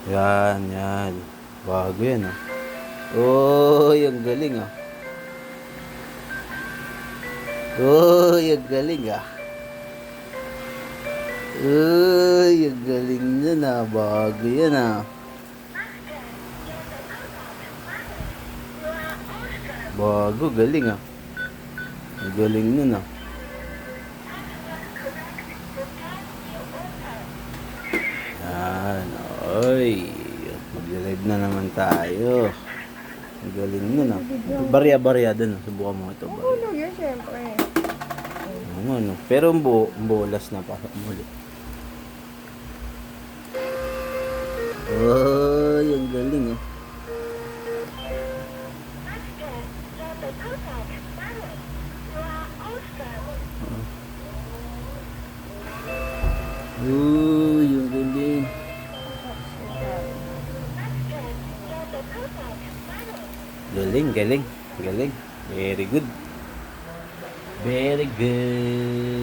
Yan, yan. Bago yan, ah. Oh, ang galing, ah. Oh, ang galing, ah. Uy, ang galing yan, ah. Bago yan, ah. Bago, galing, ah. Ang galing nun, ah. Yan, oy. Mag-live na naman tayo. Ang galing nun, ah. Barya-barya dun, ah. Subukan mo ito, barya. Mahulog yun, syempre. Ano. Pero ang bulas na pa muli. Oh, ang galing, oh. Uy, ang galing. Galing, galing, galing. Very good. Very good.